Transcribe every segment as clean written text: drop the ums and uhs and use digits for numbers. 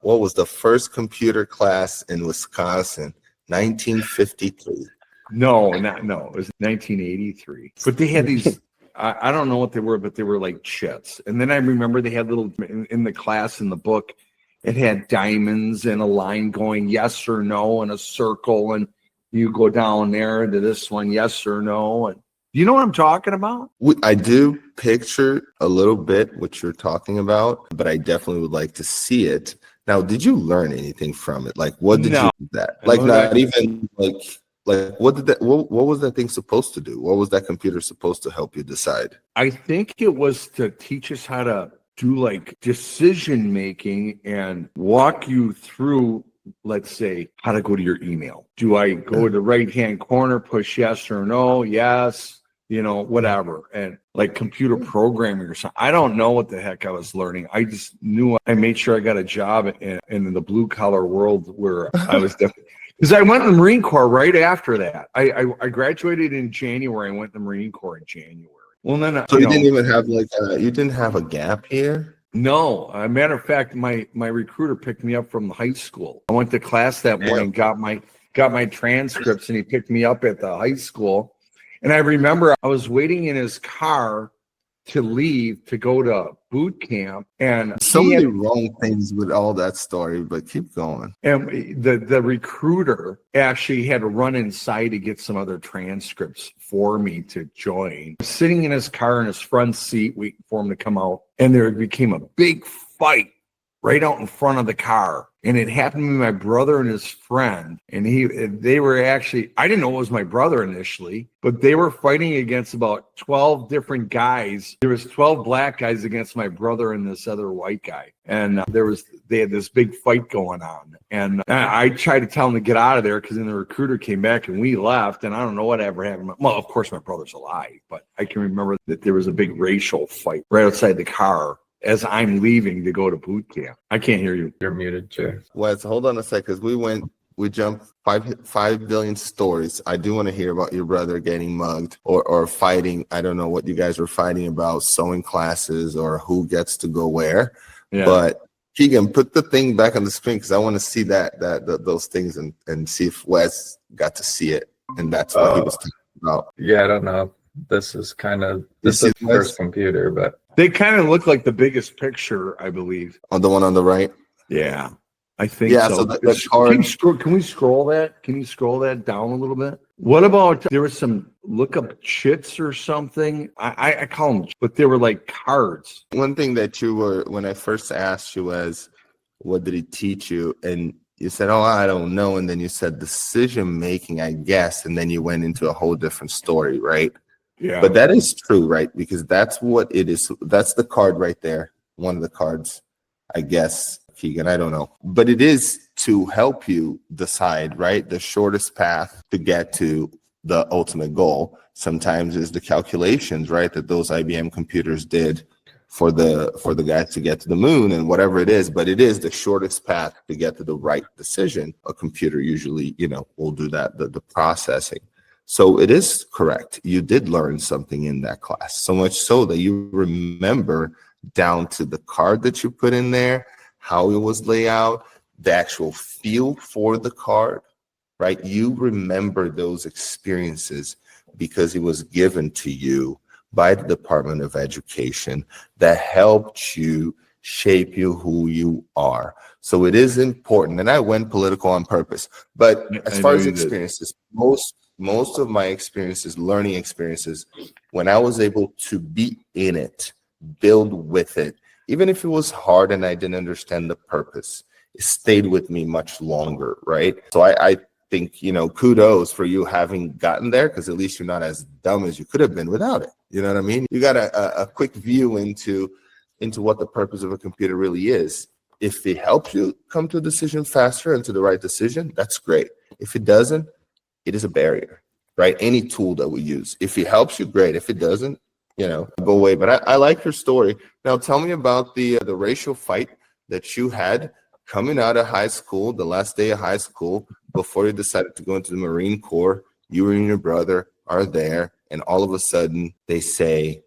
what was the first computer class in Wisconsin? 1953. No. It was 1983. But they had these, I don't know what they were, but they were like chits. And then I remember they had little, in the class, in the book, it had diamonds and a line going yes or no and a circle. And you go down there to this one, yes or no. And you know what I'm talking about? I do picture a little bit what you're talking about, but I definitely would like to see it. Now, did you learn anything from it? Like, what did you do that? Like, not even like what did that? What was that thing supposed to do? What was that computer supposed to help you decide? I think it was to teach us how to do like decision making and walk you through, let's say, how to go to your email. Do I go to the right-hand corner, push yes or no? Yes, whatever. And like computer programming or something. I don't know what the heck I was learning. I just knew I made sure I got a job in the blue collar world where I was because I went in the Marine Corps right after that. I graduated in January. I went in the Marine Corps in January. Well, then so you didn't even have you didn't have a gap here? No, matter of fact, my recruiter picked me up from high school. I went to class that morning, got my transcripts, and he picked me up at the high school. And I remember I was waiting in his car to leave to go to boot camp, and so many wrong things with all that story, but keep going. And the recruiter actually had to run inside to get some other transcripts for me to join. Sitting in his car in his front seat waiting for him to come out, and there became a big fight right out in front of the car. And it happened to my brother and his friend. And they were actually, I didn't know it was my brother initially, but they were fighting against about 12 different guys. There was 12 black guys against my brother and this other white guy. And they had this big fight going on. And I tried to tell them to get out of there because then the recruiter came back and we left. And I don't know what ever happened. Well, of course, my brother's alive, but I can remember that there was a big racial fight right outside the car as I'm leaving to go to boot camp. I can't hear you. You're muted, Jay. Wes, hold on a sec, because we jumped 5 billion stories. I do want to hear about your brother getting mugged or fighting. I don't know what you guys were fighting about, sewing classes or who gets to go where. Yeah. But Keegan, put the thing back on the screen because I want to see those things and see if Wes got to see it. And that's what he was talking about. Yeah, I don't know. This is the first computer, but they kind of look like the biggest picture, I believe. On the one on the right? Yeah, I think so. Yeah, so the card. Can we scroll that? Can you scroll that down a little bit? What about, there was some lookup chits or something? I call them, but they were like cards. One thing that when I first asked you was, what did he teach you? And you said, oh, I don't know. And then you said decision making, I guess. And then you went into a whole different story, right? Yeah. But that is true, right? Because that's what it is. That's the card right there. One of the cards, I guess, Keegan, I don't know. But it is to help you decide, right? The shortest path to get to the ultimate goal sometimes is the calculations, right? That those IBM computers did for the guys to get to the moon and whatever it is. But it is the shortest path to get to the right decision. A computer usually, will do that, the processing. So it is correct. You did learn something in that class, so much so that you remember down to the card that you put in there, how it was laid out, the actual feel for the card, right? You remember those experiences because it was given to you by the Department of Education that helped you shape you who you are. So it is important. And I went political on purpose. But as far as experiences, most of my experiences, learning experiences, when I was able to be in it, build with it, even if it was hard and I didn't understand the purpose, it stayed with me much longer, right? So I think, kudos for you having gotten there, because at least you're not as dumb as you could have been without it. You know what I mean? You got a quick view into what the purpose of a computer really is. If it helps you come to a decision faster and to the right decision, that's great. If it doesn't, it is a barrier, right? Any tool that we use. If it helps you, great. If it doesn't, go away. But I like your story. Now tell me about the racial fight that you had coming out of high school, the last day of high school, before you decided to go into the Marine Corps. You and your brother are there, and all of a sudden they say,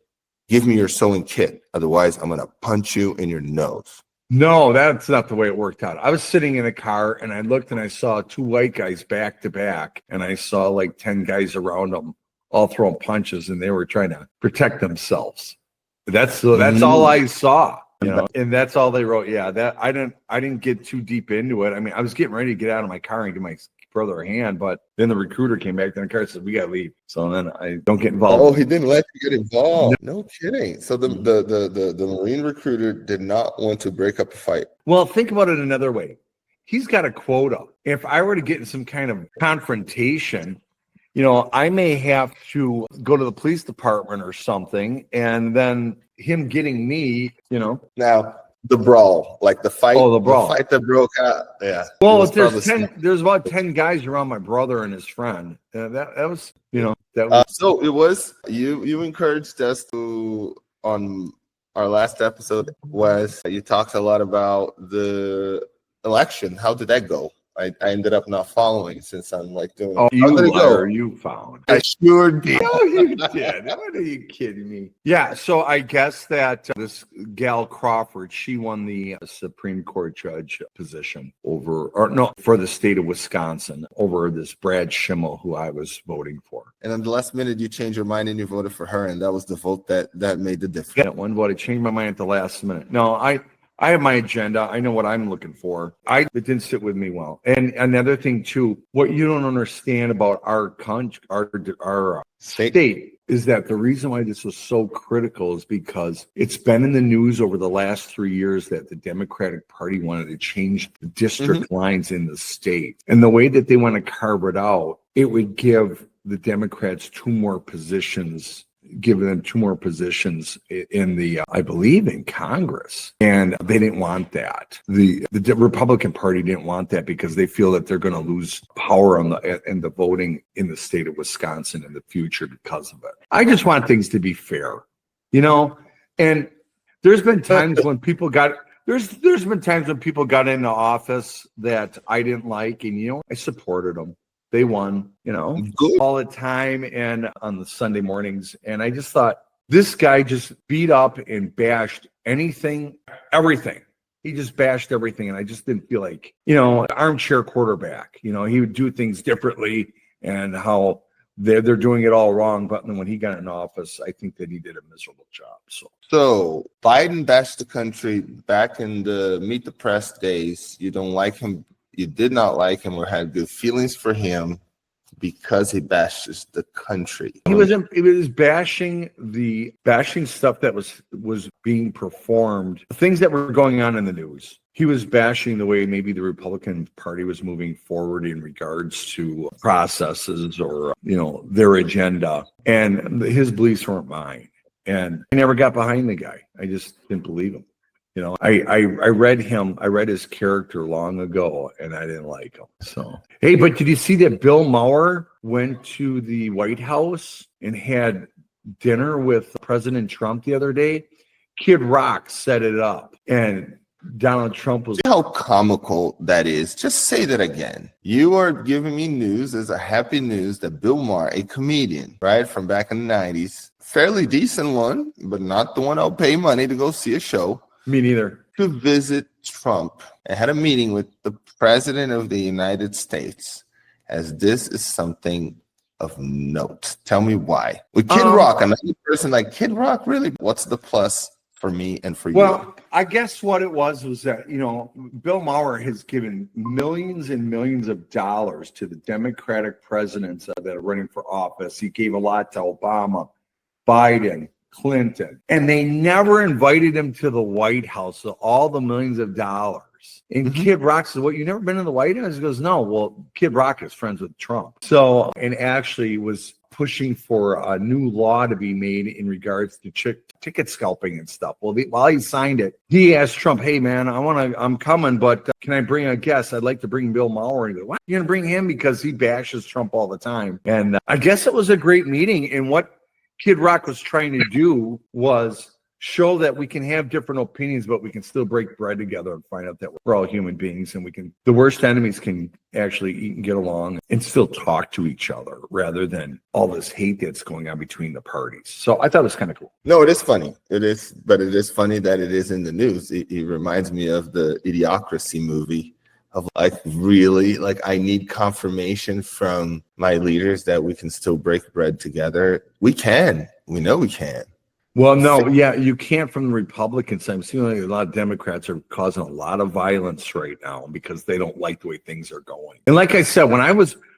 give me your sewing kit. Otherwise, I'm going to punch you in your nose. No, that's not the way it worked out. I was sitting in a car and I looked and I saw two white guys back to back, and I saw like 10 guys around them all throwing punches, and they were trying to protect themselves. That's all I saw. And that's all they wrote. Yeah, that I didn't get too deep into it. I mean, I was getting ready to get out of my car and give my brother a hand, but then the recruiter came back to the car and said, "We gotta leave." So then I don't get involved. Oh, he didn't let you get involved. No kidding. So the Marine recruiter did not want to break up a fight. Well, think about it another way. He's got a quota. If I were to get in some kind of confrontation, I may have to go to the police department or something, and then him getting me, Now, the brawl, like the fight. Oh, the brawl. The fight that broke out. Yeah. Well, there's about 10 guys around my brother and his friend. That was, that was. So it was, you encouraged us to, on our last episode, you talked a lot about the election. How did that go? I ended up not following since I'm like doing. Oh, you found. I sure did. No, you did. What are you kidding me? Yeah. So I guess that this gal Crawford, she won the Supreme Court judge position for the state of Wisconsin over this Brad Schimmel, who I was voting for. And on the last minute, you changed your mind and you voted for her, and that was the vote that made the difference. Yeah, one vote. I changed my mind at the last minute. No, I have my agenda. I know what I'm looking for. It didn't sit with me well. And another thing too, what you don't understand about our country, our state, is that the reason why this was so critical is because it's been in the news over the last 3 years that the Democratic Party wanted to change the district lines in the state. And the way that they want to carve it out, it would give the Democrats giving them two more positions in the, I believe, in Congress. And they didn't want that. The Republican Party didn't want that because they feel that they're going to lose power in the voting in the state of Wisconsin in the future because of it. I just want things to be fair, and there's been times when people got into office that I didn't like, and I supported them. They won, Good. all the time and on the Sunday mornings. And I just thought, this guy just beat up and bashed everything. He just bashed everything. And I just didn't feel like, armchair quarterback, he would do things differently and how they're doing it all wrong. But when he got in office, I think that he did a miserable job. So Biden bashed the country back in the Meet the Press days. You don't like him. You did not like him or had good feelings for him because he bashes the country. He was bashing stuff that was being performed, things that were going on in the news. He was bashing the way maybe the Republican Party was moving forward in regards to processes or, their agenda. And his beliefs weren't mine. And I never got behind the guy. I just didn't believe him. I read his character long ago and I didn't like him. So, hey, but did you see that Bill Maher went to the White House and had dinner with President Trump the other day? Kid Rock set it up and Donald Trump was. See how comical that is. Just say that again. You are giving me news as a happy news that Bill Maher, a comedian, right, from back in the 90s, fairly decent one, but not the one I'll pay money to go see a show. Me neither. To visit Trump and had a meeting with the president of the United States, as this is something of note. Tell me why. With Kid Rock, another person like Kid Rock, really, what's the plus for me and for you? Well, I guess what it was that, Bill Maher has given millions and millions of dollars to the Democratic presidents that are running for office. He gave a lot to Obama, Biden, Clinton, and they never invited him to the White House. So all the millions of dollars. And Kid Rock says, "What, you never been in the White House?" He goes, "No." Well, Kid Rock is friends with Trump. So, and actually was pushing for a new law to be made in regards to ticket scalping and stuff. Well, while he signed it, he asked Trump, "Hey man, I'm coming, but can I bring a guest? I'd like to bring Bill Maher." And he goes, "What? You're going to bring him?" Because he bashes Trump all the time. And I guess it was a great meeting. And what Kid Rock was trying to do was show that we can have different opinions, but we can still break bread together and find out that we're all human beings, and the worst enemies can actually eat and get along and still talk to each other rather than all this hate that's going on between the parties. So I thought it was kind of cool. No, it is funny. It is, but it is funny that it is in the news. It reminds me of the Idiocracy movie. Of like, really, like, I need confirmation from my leaders that we can still break bread together. We can. We know we can. Well, no, yeah, you can't from the Republican side. I'm seeing a lot of Democrats are causing a lot of violence right now because they don't like the way things are going. And like I said, when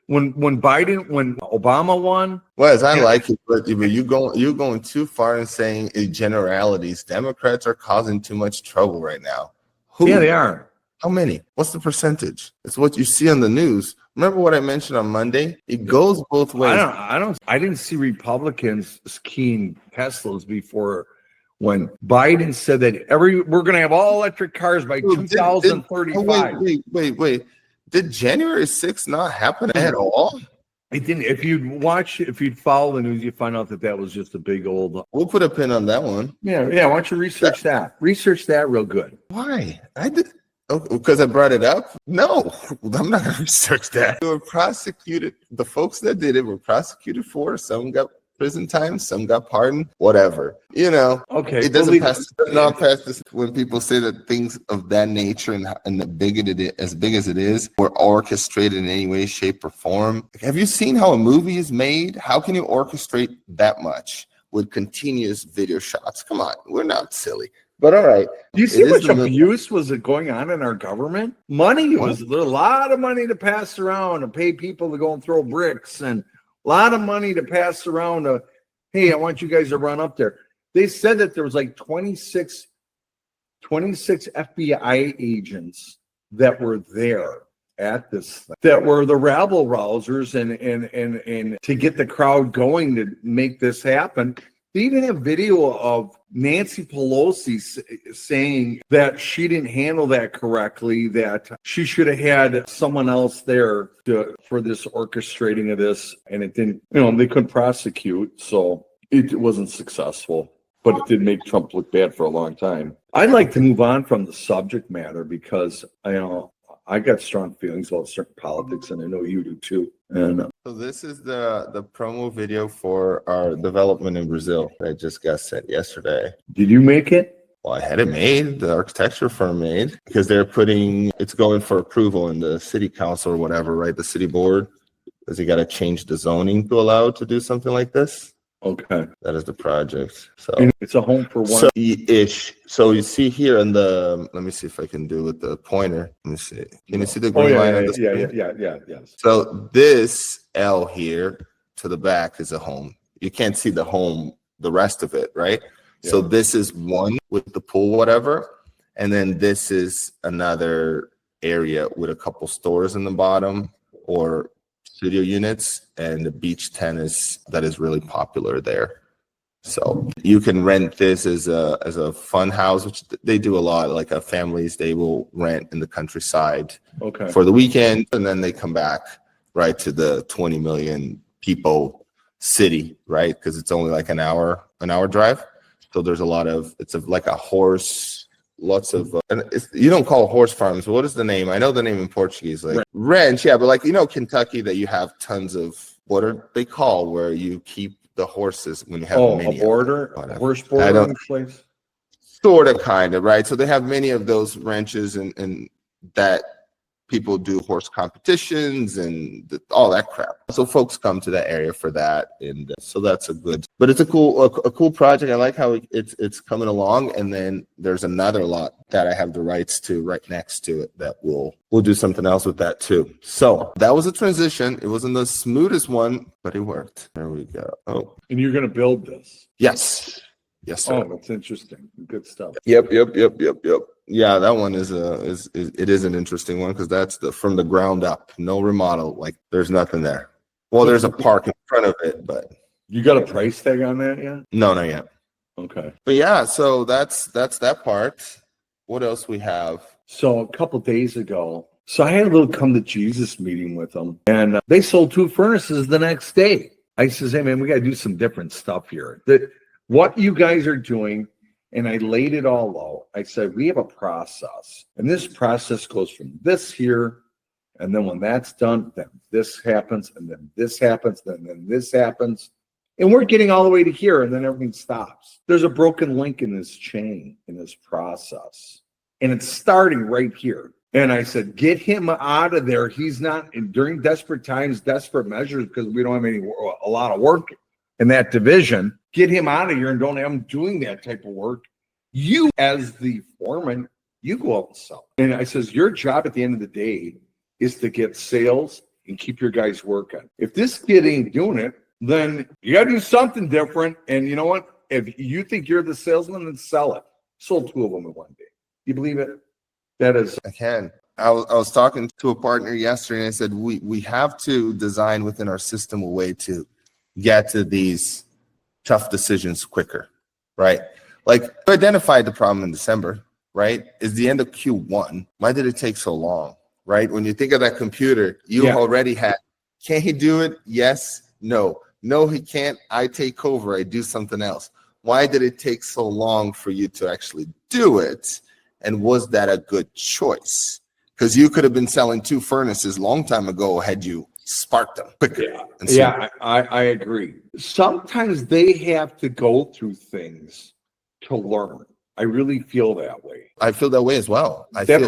Obama won, Wes, I like it, but you're going too far in saying in generalities. Democrats are causing too much trouble right now. Who? Yeah, they are. How many? What's the percentage? It's what you see on the news. Remember what I mentioned on Monday? It goes both ways. I didn't see Republicans keying Teslas before when Biden said that we're going to have all electric cars by 2035. Wait. Did January 6th not happen at all? It didn't. If you'd follow the news, you'd find out that was just a big old. We'll put a pin on that one. Yeah. Why don't you research that? Research that real good. Why? I did. Oh, because I brought it up? No, I'm not going to research that. They were prosecuted. The folks that did it were prosecuted for. Some got prison time, some got pardoned, whatever. Okay. It doesn't pass this when people say that things of that nature and the as big as it is, were orchestrated in any way, shape, or form. Have you seen how a movie is made? How can you orchestrate that much with continuous video shots? Come on, we're not silly. But all right. Do you see how much abuse was going on in our government? Money was a lot of money to pass around and pay people to go and throw bricks, and a lot of money to pass around to, hey, I want you guys to run up there. They said that there was like 26 FBI agents that were there at this, that were the rabble rousers and to get the crowd going to make this happen. They even have video of Nancy Pelosi saying that she didn't handle that correctly, that she should have had someone else there for this orchestrating of this, and it didn't, they couldn't prosecute, so it wasn't successful, but it did make Trump look bad for a long time. I'd like to move on from the subject matter because, I got strong feelings about certain politics, and I know you do too. And so this is the promo video for our development in Brazil that just got sent yesterday. Did you make it? Well, I had it made, the architecture firm made, because it's going for approval in the city council or whatever, right? The city board, because you got to change the zoning to allow it to do something like this. Okay. That is the project. So it's a home for one. So-ish. So you see here in let me see if I can do with the pointer. Let me see. Can you see the green line on the screen? Yeah. So this L here to the back is a home. You can't see the home, the rest of it, right? Yeah. So this is one with the pool, whatever. And then this is another area with a couple stores in the bottom or studio units, and the beach tennis that is really popular there. So you can rent this as a fun house, which they do a lot. Like families, they will rent in the countryside for the weekend, and then they come back right to the 20 million people city, right? Because it's only like an hour drive. So there's like a horse. Lots of you don't call horse farms. What is the name? I know the name in Portuguese, like ranch. Yeah, but like Kentucky, that you have tons of what are they call where you keep the horses when you have many. A horse bordering place. Sort of, kind of, right? So they have many of those ranches and that people do horse competitions and all that crap. So folks come to that area for that, and so that's but it's a cool project. I like how it's coming along. And then there's another lot that I have the rights to right next to it that we'll do something else with that too. So that was a transition. It wasn't the smoothest one, but it worked. There we go. Oh, and you're gonna build this? Yes, sir. Oh, that's interesting. Good stuff. Yep. Yeah, that one is an interesting one because that's from the ground up, no remodel. Like there's nothing there. Well, there's a park in front of it, but you got a price tag on that yet? No, not yet. Okay. But yeah, so that's that part. What else we have? So a couple days ago, I had a little come to Jesus meeting with them, and they sold 2 furnaces the next day. I says, hey man, we got to do some different stuff here. What you guys are doing. And I laid it all out. I said, we have a process, and this process goes from this here. And then when that's done, then this happens, and then this happens, and then this happens. And we're getting all the way to here, and then everything stops. There's a broken link in this chain, in this process. And it's starting right here. And I said, get him out of there. He's not, during desperate times, desperate measures, because we don't have a lot of work in that division. Get him out of here and don't have him doing that type of work. You, as the foreman, you go out and sell. And I says, your job at the end of the day is to get sales and keep your guys working. If this kid ain't doing it, then you got to do something different. And you know what? If you think you're the salesman, then sell it. Sold 2 of them in one day. You believe it? That is. I can. I was talking to a partner yesterday, and I said we have to design within our system a way to get to these tough decisions quicker, right? Like, you identified the problem in December, right? It's the end of Q1. Why did it take so long, right? When you think of that computer, you already had, can he do it? Yes, no. No, he can't. I take over. I do something else. Why did it take so long for you to actually do it? And was that a good choice? Because you could have been selling 2 furnaces a long time ago had you sparked them quicker. I agree. Sometimes they have to go through things to learn. I really feel that way. I feel that way as well. I feel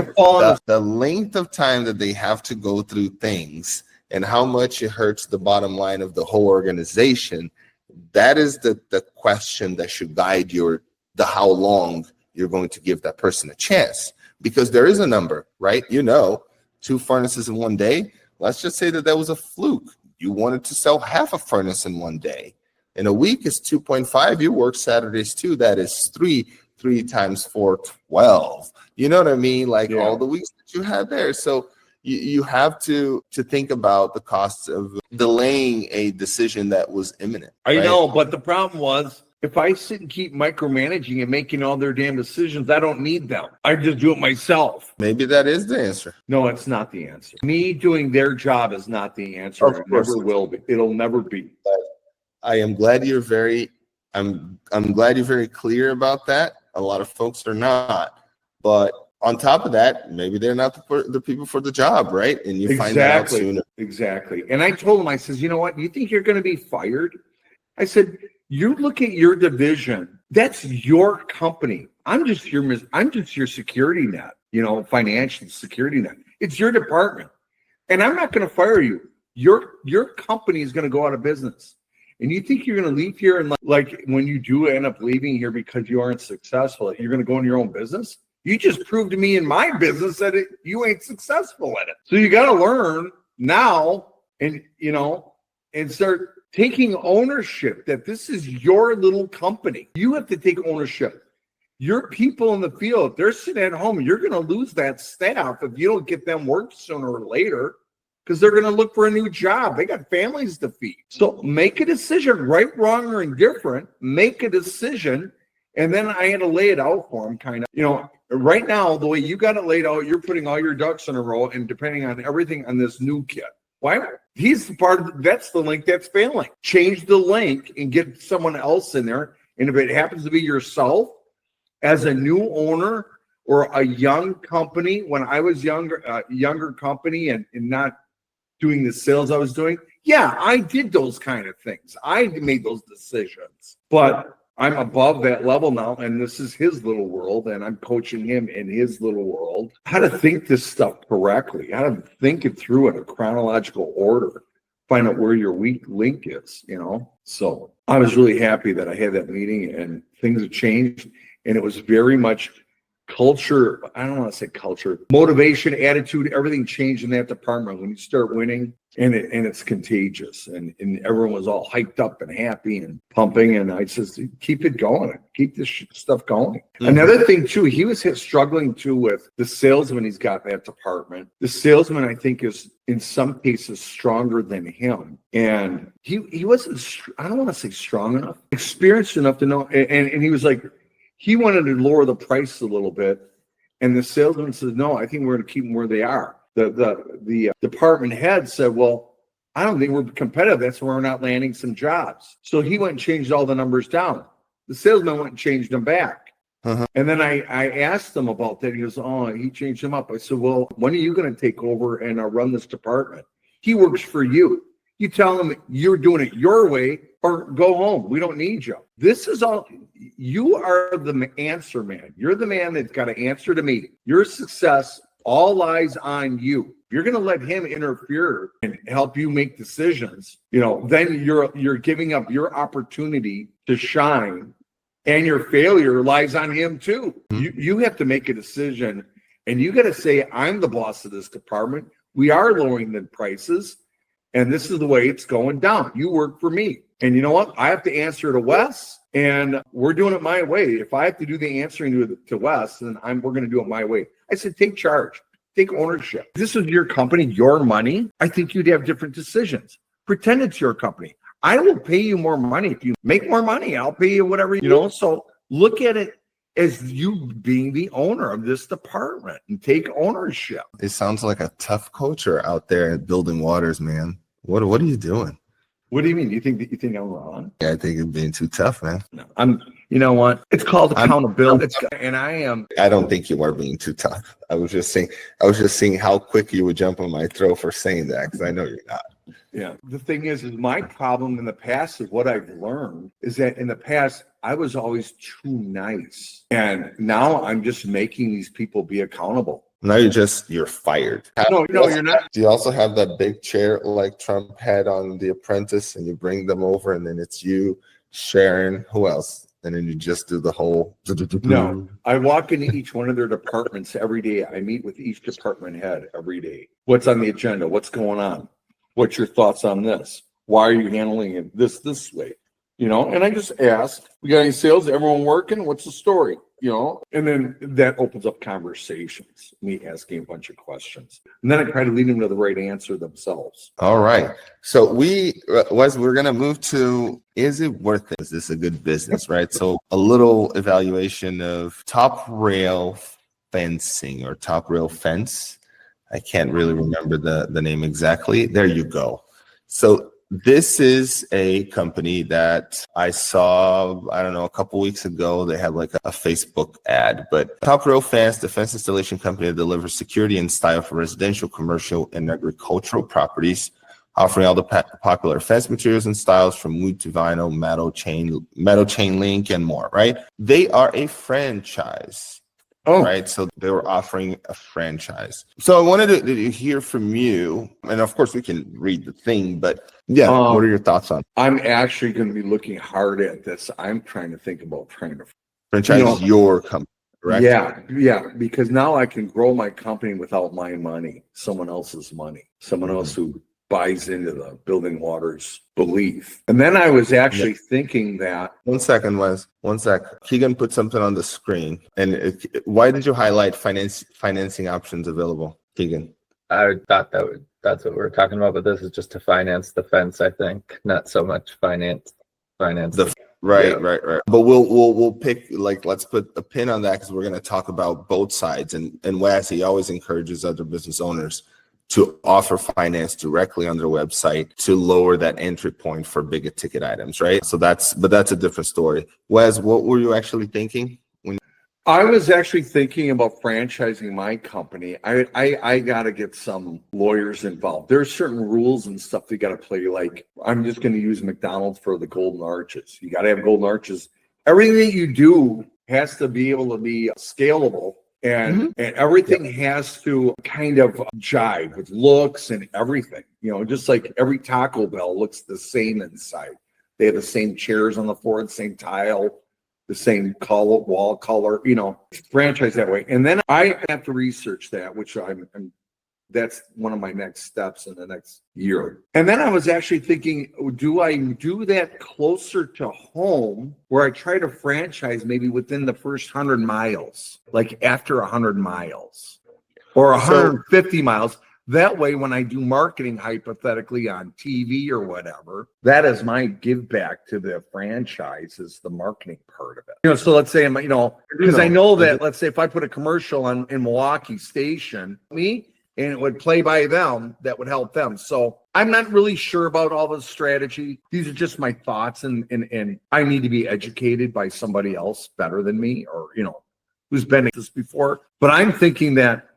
the length of time that they have to go through things and how much it hurts the bottom line of the whole organization. That is the question that should guide the how long you're going to give that person a chance, because there is a number, right? 2 furnaces in one day. Let's just say that was a fluke. You wanted to sell half a furnace in one day. In a week is 2.5. You work Saturdays too. That is 3 times 4, 12. You know what I mean? Like all the weeks that you had there. So you have to think about the costs of delaying a decision that was imminent. I know, but the problem was, if I sit and keep micromanaging and making all their damn decisions, I don't need them. I just do it myself. Maybe that is the answer. No, it's not the answer. Me doing their job is not the answer. It never will be. It'll never be. But I am glad you're I'm glad you're very clear about that. A lot of folks are not. But on top of that, maybe they're not the people for the job, right? And you find that out sooner. Exactly. And I told him, I says, you know what? You think you're going to be fired? I said, you look at your division. That's your company. I'm just your security net, financial security net. It's your department. And I'm not going to fire you. Your company is going to go out of business. And you think you're going to leave here and like when you do end up leaving here because you aren't successful, you're going to go in your own business? You just proved to me in my business that you ain't successful at it. So you got to learn now and start taking ownership that this is your little company. You have to take ownership. Your people in the field, they're sitting at home. You're going to lose that staff if you don't get them work sooner or later, because they're going to look for a new job. They got families to feed. So make a decision, right, wrong, or indifferent. Make a decision. And then I had to lay it out for them kind of, right now, the way you got it laid out, you're putting all your ducks in a row and depending on everything on this new kid. Why? He's the part that's the link that's failing. Change the link and get someone else in there. And if it happens to be yourself as a new owner or a young company, when I was younger company and not doing the sales I was doing, I did those kind of things. I made those decisions. But I'm above that level now, and this is his little world, and I'm coaching him in his little world. How to think this stuff correctly, how to think it through in a chronological order, find out where your weak link is, So I was really happy that I had that meeting, and things have changed, and it was very much culture. I don't want to say culture, motivation, attitude, everything changed in that department when you start winning, and it's contagious, and everyone was all hyped up and happy and pumping, and I says, keep it going, keep this stuff going. Mm-hmm. Another thing too, he was struggling too with the salesman he's got in that department. The salesman, I think, is in some cases stronger than him, and he wasn't, I don't want to say strong enough, experienced enough to know, and he was like, he wanted to lower the price a little bit, and the salesman says, no, I think we're going to keep them where they are. The department head said, well, I don't think we're competitive. That's why we're not landing some jobs. So he went and changed all the numbers down. The salesman went and changed them back. And then I asked him about that. He goes, oh, he changed him up. I said, well, when are you going to take over and run this department? He works for you. You tell him you're doing it your way or go home. We don't need you. This is all, you are the answer man. You're the man that's got to answer to me. Your success all lies on you. If you're going to let him interfere and help you make decisions, then you're giving up your opportunity to shine, and your failure lies on him too. You have to make a decision, and you got to say, I'm the boss of this department. We are lowering the prices, and this is the way it's going down. You work for me. And you know what? I have to answer to Wes, and we're doing it my way. If I have to do the answering to Wes, then we're going to do it my way. I said, take charge, take ownership. This is your company, your money. I think you'd have different decisions. Pretend it's your company. I will pay you more money. If you make more money, I'll pay you whatever, So look at it as you being the owner of this department and take ownership. It sounds like a tough culture out there at Building Waters, man. What are you doing? What do you mean? You think I'm wrong? Yeah, I think you're being too tough, man. No, you know what? It's called accountability. I don't think you are being too tough. I was just seeing how quick you would jump on my throat for saying that, because I know you're not. Yeah. The thing is my problem in the past is what I've learned is that in the past, I was always too nice. And now I'm just making these people be accountable. Now you're fired. No, you're not. Do you also have that big chair like Trump had on The Apprentice, and you bring them over, and then it's you, Sharon, who else? And then you just do the whole. No, I walk into each one of their departments every day. I meet with each department head every day. What's on the agenda? What's going on? What's your thoughts on this? Why are you handling it this way? And I just ask, we got any sales? Everyone working? What's the story? And then that opens up conversations, me asking a bunch of questions. And then I try to lead them to the right answer themselves. All right. So we're going to move to, is it worth it? Is this a good business, right? So a little evaluation of Top Rail Fencing or Top Rail Fence. I can't really remember the name exactly. There you go. So this is a company that I saw, I don't know, a couple weeks ago. They had like a Facebook ad, but Top Rail Fence, the fence installation company that delivers security and style for residential, commercial, and agricultural properties, offering all the popular fence materials and styles from wood to vinyl, metal chain link, and more, right? They are a franchise. Oh. Right. So they were offering a franchise. So I wanted to hear from you. And of course, we can read the thing, but what are your thoughts on it? I'm actually going to be looking hard at this. I'm trying to think about trying to franchise your company, correct? Yeah. Because now I can grow my company without my money, someone else's money, someone else who buys into the Building Waters belief. And then I was actually thinking that. 1 second, Wes. 1 sec. Keegan put something on the screen. And why did you highlight financing options available, Keegan? I thought that's what we're talking about, but this is just to finance the fence, I think, not so much finance. Right. But we'll pick, let's put a pin on that, because we're going to talk about both sides. And Wes, he always encourages other business owners to offer finance directly on their website to lower that entry point for bigger ticket items, right? So that's a different story. Wes, what were you actually thinking? I was actually thinking about franchising my company. I got to get some lawyers involved. There's certain rules and stuff they got to play. Like, I'm just going to use McDonald's for the golden arches. You got to have golden arches. Everything that you do has to be able to be scalable. And everything has to kind of jive with looks and everything, just like every Taco Bell looks the same inside. They have the same chairs on the floor, the same tile, the same color, wall color, franchise that way. And then I have to research that, which that's one of my next steps in the next year. And then I was actually thinking, do I do that closer to home, where I try to franchise maybe within the first 100 miles, like after 100 miles or 150 miles? That way, when I do marketing, hypothetically on TV or whatever, that is my give back to the franchise, is the marketing part of it. So let's say, because I know that, let's say if I put a commercial in Milwaukee station, and it would play by them, that would help them. So I'm not really sure about all the strategy. These are just my thoughts, and I need to be educated by somebody else better than me, or who's been at this before. But I'm thinking that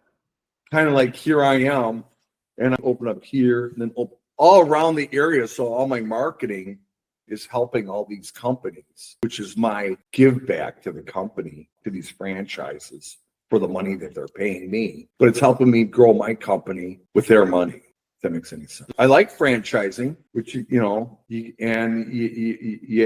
kind of like here I am, and I open up here, and then all around the area. So all my marketing is helping all these companies, which is my give back to the company, to these franchises for the money that they're paying me. But it's helping me grow my company with their money. If that makes any sense. I like franchising, which you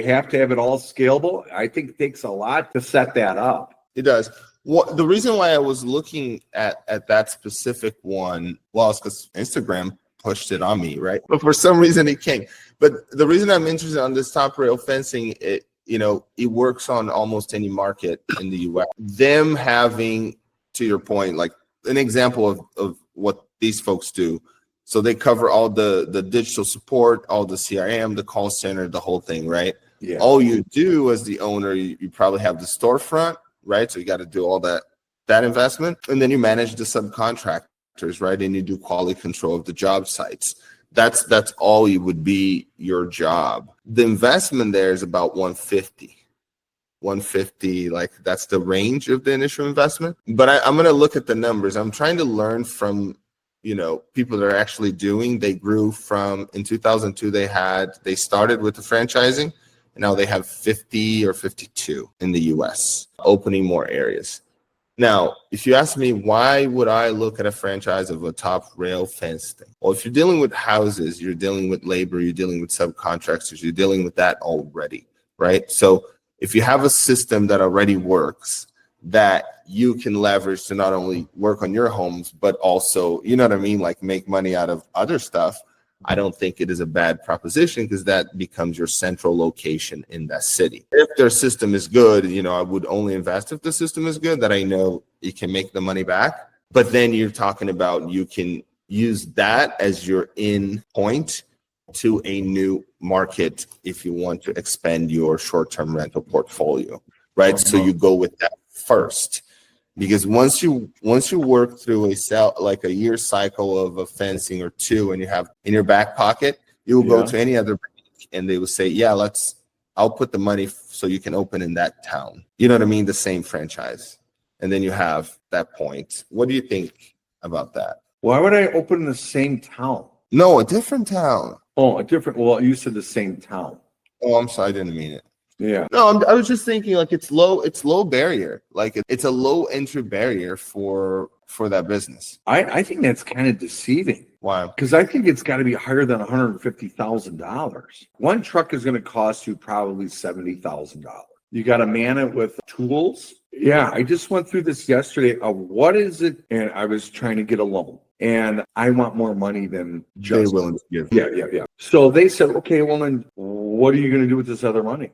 have to have it all scalable. I think it takes a lot to set that up. It does. The reason why I was looking at that specific one was because Instagram pushed it on me, right? But for some reason it came. But the reason I'm interested on this top rail fencing, it works on almost any market in the US. Them having, to your point, like an example of what these folks do. So they cover all the digital support, all the CRM, the call center, the whole thing, right? Yeah. All you do as the owner, you probably have the storefront, right? So you got to do all that investment. And then you manage the subcontractors, right? And you do quality control of the job sites. That's all you would be your job. The investment there is about 150, like that's the range of the initial investment. But I'm going to look at the numbers. I'm trying to learn from, people that are actually doing. They grew from, in 2002, they started with the franchising, and now they have 50 or 52 in the US, opening more areas. Now, if you ask me, why would I look at a franchise of a top rail fence thing? Well, if you're dealing with houses, you're dealing with labor, you're dealing with subcontractors, you're dealing with that already, right? So if you have a system that already works, that you can leverage to not only work on your homes, but also, like make money out of other stuff, I don't think it is a bad proposition, because that becomes your central location in that city. If their system is good, I would only invest if the system is good, that I know you can make the money back. But then you're talking about, you can use that as your in point to a new market if you want to expand your short-term rental portfolio, right? So you go with that first, because once you work through a year cycle of a fencing or two, and you have in your back pocket, you will go to any other bank and they will say, I'll put the money so you can open in that town. You know what I mean? The same franchise. And then you have that point. What do you think about that? Why would I open in the same town? No, a different town. Oh, well, you said the same town. Oh, I'm sorry, I didn't mean it. Yeah. No, I was just thinking, like, it's low barrier. Like it's a low entry barrier for that business. I think that's kind of deceiving. Why? Because I think it's got to be higher than $150,000. One truck is going to cost you probably $70,000. You got to man it with tools. Yeah, I just went through this yesterday. What is it? And I was trying to get a loan, and I want more money than they're willing to give. Yeah. So they said, okay, well then, what are you going to do with this other money?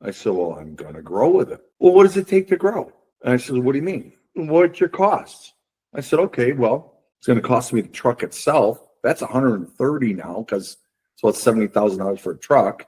I said, well, I'm going to grow with it. Well, what does it take to grow? And I said, what do you mean? What's your costs? I said, okay, well, it's going to cost me the truck itself. That's $130 now, because so it's $70,000 for a truck.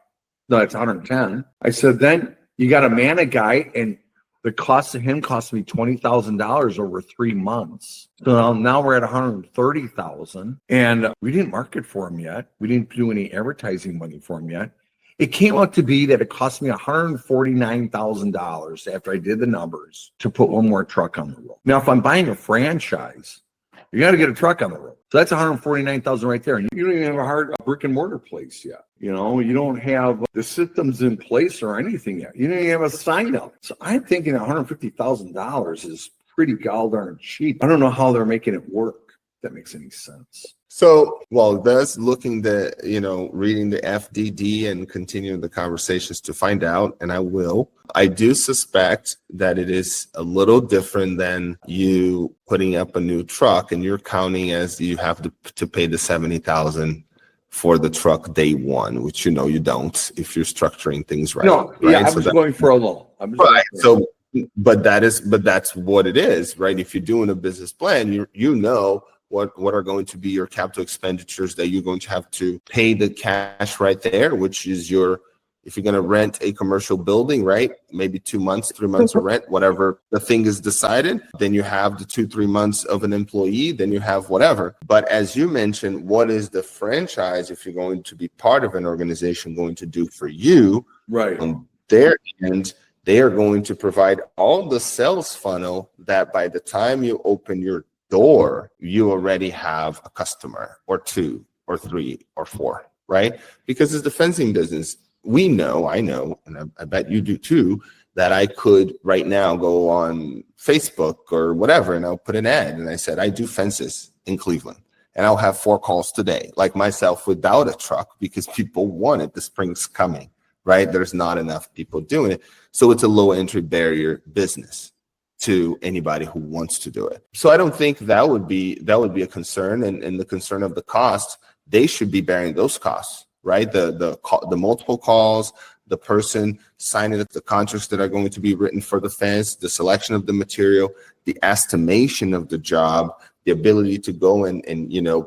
No, it's $110. I said, then you got to man a guy, and the cost of him cost me $20,000 over 3 months. So now we're at $130,000, and we didn't market for him yet. We didn't do any advertising money for him yet. It came out to be that it cost me $149,000 after I did the numbers to put one more truck on the road. Now, if I'm buying a franchise, you got to get a truck on the road. So that's $149,000 right there. And you don't even have a brick and mortar place yet. You don't have the systems in place or anything yet. You don't even have a sign up. So I'm thinking $150,000 is pretty darn cheap. I don't know how they're making it work. If that makes any sense. So, well, that's reading the FDD and continuing the conversations to find out, and I will. I do suspect that it is a little different than you putting up a new truck, and you're counting as you have to pay the $70,000 for the truck day one, which you don't if you're structuring things right. No, right? I was going for a loan. Right. So, but that's what it is, right? If you're doing a business plan, you know what are going to be your capital expenditures that you're going to have to pay the cash right there, which is your If you're going to rent a commercial building, right? Maybe 2 months, 3 months of rent, whatever the thing is decided. Then you have the 2-3 months of an employee, then you have whatever. But as you mentioned, what is the franchise, if you're going to be part of an organization, going to do for you? Right. On their end, they are going to provide all the sales funnel that by the time you open your door, you already have a customer or 2 or 3 or 4, right? Because it's the fencing business. I know, and I bet you do too, that I could right now go on Facebook or whatever, and I'll put an ad. And I said, I do fences in Cleveland. And I'll have 4 calls today, like myself, without a truck, because people want it. The spring's coming, right? There's not enough people doing it. So it's a low entry barrier business to anybody who wants to do it. So I don't think that would be a concern. And the concern of the cost, they should be bearing those costs, right? The multiple calls, the person signing the contracts that are going to be written for the fence, the selection of the material, the estimation of the job, the ability to go and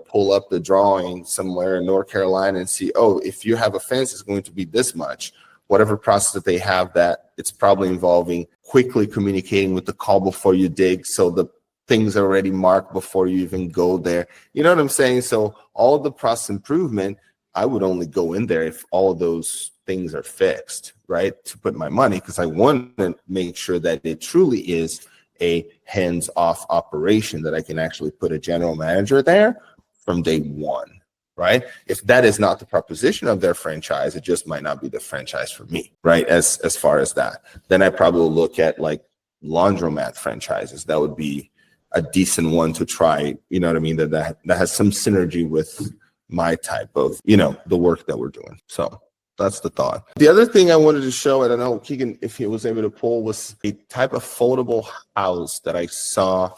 pull up the drawing somewhere in North Carolina and see, oh, if you have a fence, it's going to be this much. Whatever process that they have, that it's probably involving quickly communicating with the call before you dig, so the things are already marked before you even go there. You know what I'm saying? So all the process improvement, I would only go in there if all of those things are fixed, right? To put my money, because I want to make sure that it truly is a hands-off operation, that I can actually put a general manager there from day one, right? If that is not the proposition of their franchise, it just might not be the franchise for me, right? As far as that, then I probably will look at like laundromat franchises. That would be a decent one to try, you know what I mean? That has some synergy with my type of, the work that we're doing. So that's the thought. The other thing I wanted to show, I don't know, Keegan, if he was able to pull, was a type of foldable house that I saw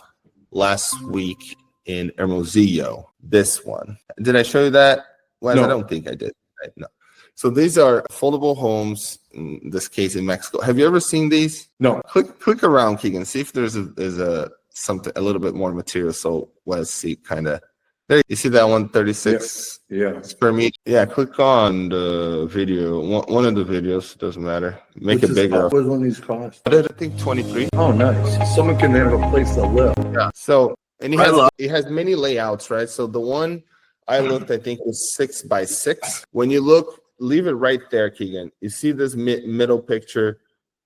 last week in Hermosillo. This one. Did I show you that? Well, no. I don't think I did. Right? No. So these are foldable homes, in this case in Mexico. Have you ever seen these? No. Click around, Keegan. See if there's a something, a little bit more material. So let's see, kind of. There, you see that 136 square meter? Yeah, click on the video. One of the videos, doesn't matter. Make it bigger. What was one of these cost? I think 23. Oh, nice. Someone can have a place to live. Yeah. So, and it has many layouts, right? So the one I looked, I think, was 6 by 6. When you look, leave it right there, Keegan. You see this middle picture.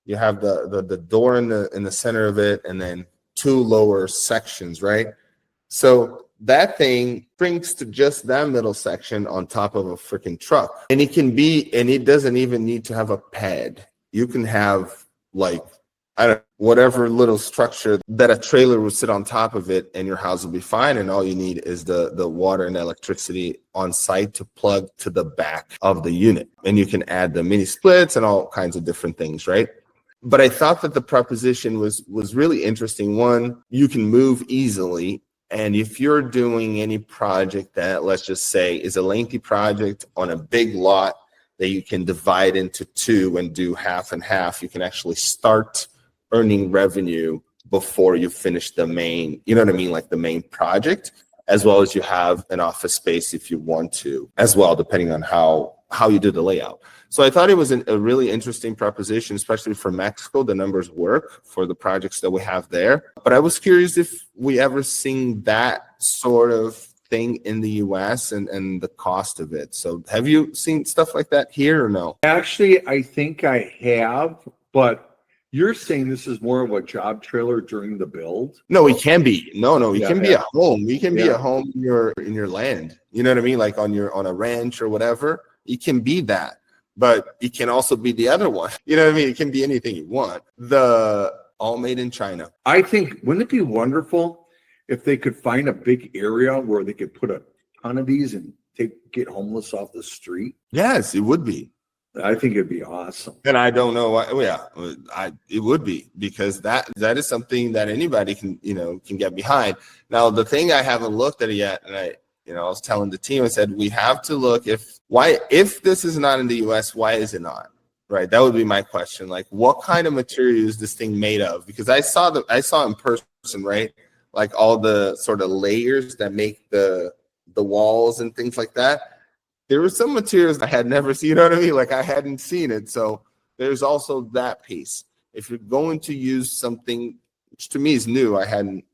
You have the door in the center of it, and then 2 lower sections, right? So that thing brings to just that middle section on top of a freaking truck. And it doesn't even need to have a pad. You can have whatever little structure that a trailer would sit on top of it, and your house will be fine. And all you need is the water and electricity on site to plug to the back of the unit. And you can add the mini splits and all kinds of different things, right? But I thought that the proposition was really interesting. One, you can move easily. And if you're doing any project that, let's just say, is a lengthy project on a big lot that you can divide into 2 and do half and half, you can actually start earning revenue before you finish the main, you know what I mean, like the main project, as well as you have an office space if you want to, as well, depending on how you do the layout. So I thought it was a really interesting proposition, especially for Mexico. The numbers work for the projects that we have there. But I was curious if we ever seen that sort of thing in the US and the cost of it. So have you seen stuff like that here or no? Actually, I think I have, but you're saying this is more of a job trailer during the build? No, it can be. No, it can be a home. It can be a home in your land. You know what I mean? Like on a ranch or whatever. It can be that. But it can also be the other one. You know what I mean? It can be anything you want. All made in China. I think, wouldn't it be wonderful if they could find a big area where they could put a ton of these and get homeless off the street? Yes, it would be. I think it'd be awesome. And I don't know why. It would be, because that is something that anybody can get behind. Now, the thing I haven't looked at it yet, and I was telling the team, I said, we have to look if this is not in the US, why is it not? Right. That would be my question. Like, what kind of material is this thing made of? Because I saw in person, right? Like all the sort of layers that make the walls and things like that. there were some materials I had never seen, you know what I mean? Like I hadn't seen it. So there's also that piece. If you're going to use something, which to me is new, I hadn't,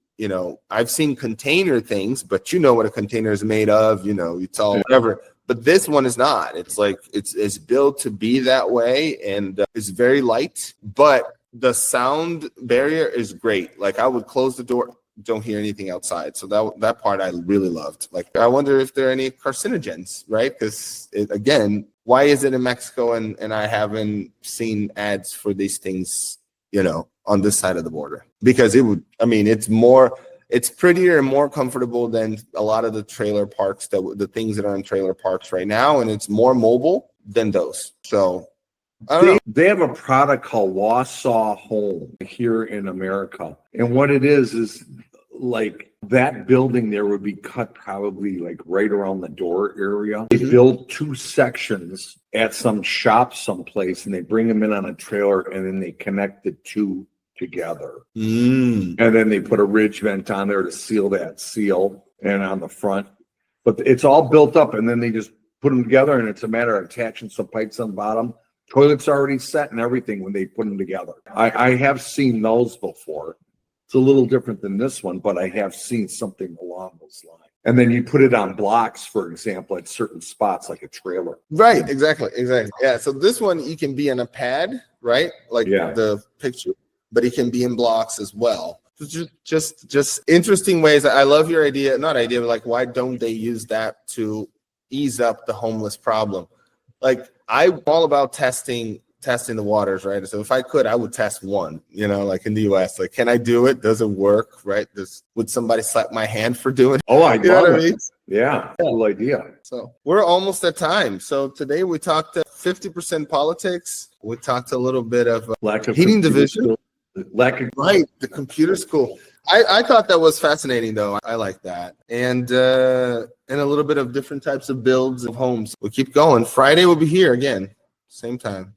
I've seen container things, but you know what a container is made of, it's all whatever. But this one is not. It's like it's built to be that way, and it's very light. But the sound barrier is great. Like I would close the door, don't hear anything outside. So that part I really loved. Like I wonder if there are any carcinogens, right? Because again, why is it in Mexico and I haven't seen ads for these things, on this side of the border? Because it's prettier and more comfortable than a lot of the trailer parks, the things that are in trailer parks right now, and it's more mobile than those. So I don't know. They have a product called Wausau Home here in America, and what it is like that building there would be cut probably like right around the door area. They build 2 sections at some shop someplace, and they bring them in on a trailer, and then they connect the 2 together. And then they put a ridge vent on there to seal that seal, and on the front. But it's all built up, and then they just put them together, and it's a matter of attaching some pipes on the bottom. Toilet's already set and everything when they put them together. I have seen those before. It's a little different than this one, but I have seen something along those lines. And then you put it on blocks, for example, at certain spots like a trailer. Right, exactly. Yeah, so this one, you can be on a pad, right? Like the picture, but it can be in blocks as well. Just interesting ways. I love your idea, not idea, but like, why don't they use that to ease up the homeless problem? Like, I'm all about testing the waters, right? So if I could, I would test one, like in the US, like, can I do it? Does it work? Right? Would somebody slap my hand for doing it? Oh, I know love what it. I mean? Yeah, cool idea. So we're almost at time. So today we talked 50% politics. We talked a little bit of Lack of heating division. Right, the computer school. I thought that was fascinating, though. I like that. And a little bit of different types of builds of homes. We'll keep going. Friday we'll be here again, same time.